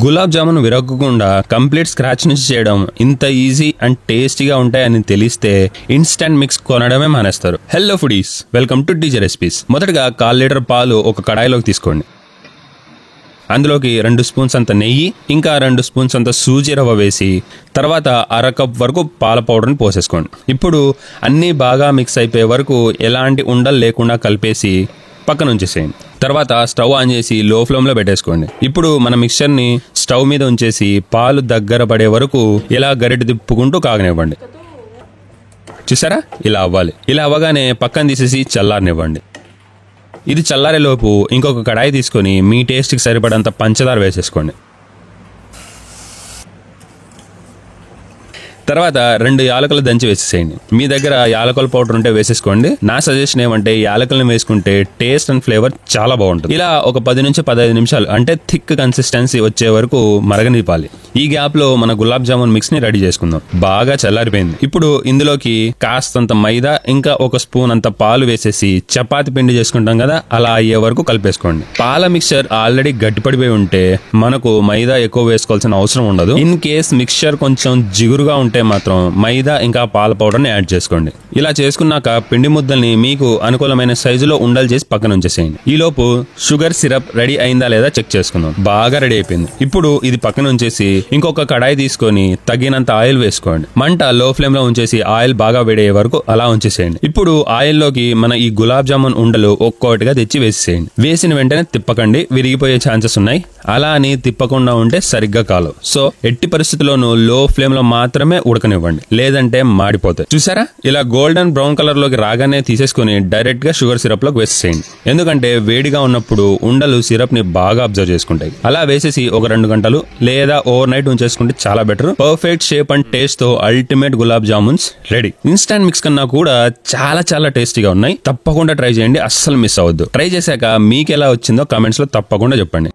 Gulab jamun విరగకుండా complete scratch నుంచి చేయడం ఇంత ఈజీ అండ్ టేస్టీగా ఉంటాయని తెలిస్తే ఇన్స్టంట్ మిక్స్ కొనడమే మానేస్తారు. Hello foodies, welcome to DJ recipes. మొదటగా 1/4 లీటర్ పాలు ఒక కడాయిలోకి తీసుకోండి. అందులోకి 2 స్పూన్స్ అంత నెయ్యి, ఇంకా 2 స్పూన్స్ అంత సూజీ రవ్వ వేసి తర్వాత 1/2 కప్ వరకు పాల పౌడర్ని పోసేసుకోండి. ఇప్పుడు అన్నీ బాగా మిక్స్ అయిపోయే వరకు ఎలాంటి ఉండలు లేకుండా కలిపేసి పక్కన ఉంచేసేయండి. తర్వాత స్టవ్ ఆన్ చేసి లో ఫ్లేమ్లో పెట్టేసుకోండి. ఇప్పుడు మన మిక్చర్ని స్టవ్ మీద ఉంచేసి పాలు దగ్గర పడే వరకు ఇలా గరిటె తిప్పుకుంటూ కాగనివ్వండి. చూసారా, ఇలా అవ్వాలి. ఇలా అవ్వగానే పక్కన తీసేసి చల్లారనివ్వండి. ఇది చల్లారేలోపు ఇంకొక కడాయి తీసుకొని మీ టేస్ట్కి సరిపడంత పంచదార వేసేసుకోండి. తర్వాత 2 యాలకులు దంచి వేసేసేయండి. మీ దగ్గర యాలకుల పౌడర్ ఉంటే వేసేసుకోండి. నా సజెషన్ ఏమంటే యాలకులను వేసుకుంటే టేస్ట్ అండ్ ఫ్లేవర్ చాలా బాగుంటుంది. ఇలా ఒక 10 నుంచి 15 నిమిషాలు అంటే థిక్ కన్సిస్టెన్సీ వచ్చే వరకు మరగనివ్వాలి. ఈ గ్యాప్ లో మన గులాబ్ జామున్ మిక్స్ ని రెడీ చేసుకుందాం. బాగా చల్లారిపోయింది. ఇప్పుడు ఇందులోకి కాస్తంత మైదా ఇంకా 1 స్పూన్ అంత పాలు వేసేసి చపాతి పిండి చేసుకుంటాం కదా, అలా అయ్యే వరకు కలిపేసుకోండి. పాల మిక్చర్ ఆల్రెడీ గట్టిపడిపోయి ఉంటే మనకు మైదా ఎక్కువ వేసుకోవాల్సిన అవసరం ఉండదు. ఇన్ కేస్ మిక్చర్ కొంచెం జిగురుగా ఉంటే మాత్రం మైదా ఇంకా పాల పౌడర్ని యాడ్ చేసుకోండి. ఇలా చేసుకున్నాక పిండి ముద్దల్ని మీకు అనుకూలమైన సైజులో ఉండలు చేసి పక్కన ఉంచేసేయండి. ఈలోపు షుగర్ సిరప్ రెడీ అయిందా లేదా చెక్ చేసుకుందాం. బాగా రెడీ అయిపోయింది. ఇప్పుడు ఇది పక్కన ఉంచేసి ఇంకొక కడాయి తీసుకొని తగినంత ఆయిల్ వేసుకోండి. మంట లో ఫ్లేమ్ లో ఉంచేసి ఆయిల్ బాగా వేడయ్యే వరకు అలా ఉంచేసేయండి. ఇప్పుడు ఆయిల్లోకి మన ఈ గులాబ్ జామున్ ఉండలు ఒక్కొక్కటిగా తెచ్చి వేసేసేయండి. వేసిన వెంటనే తిప్పకండి, విరిగిపోయే ఛాన్సెస్ ఉన్నాయి. అలా అని తిప్పకుండా ఉంటే సరిగ్గా కాలవు. సో ఎట్టి పరిస్థితుల్లోనూ లో ఫ్లేమ్ లో మాత్రమే ఉడకనివ్వండి, లేదంటే మాడిపోతాయి. చూసారా, ఇలా గోల్డెన్ బ్రౌన్ కలర్ లోకి రాగానే తీసేసుకుని డైరెక్ట్ గా షుగర్ సిరప్ లోకి వేసేసేయండి. ఎందుకంటే వేడిగా ఉన్నప్పుడు ఉండలు సిరప్ ని బాగా అబ్జర్వ్ చేసుకుంటాయి. అలా వేసేసి ఒక 2 గంటలు లేదా ఓవర్ నైట్ ఉంచేసుకుంటే చాలా better. Perfect shape and taste తో ultimate gulab jamuns ready. Instant mix కన్నా కూడా చాలా చాలా టేస్టీగా ఉన్నాయి. తప్పకుండా ట్రై చేయండి, అస్సలు మిస్ అవ్వద్దు. ట్రై చేశాక మీకు ఎలా వచ్చిందో కామెంట్స్ లో తప్పకుండా చెప్పండి.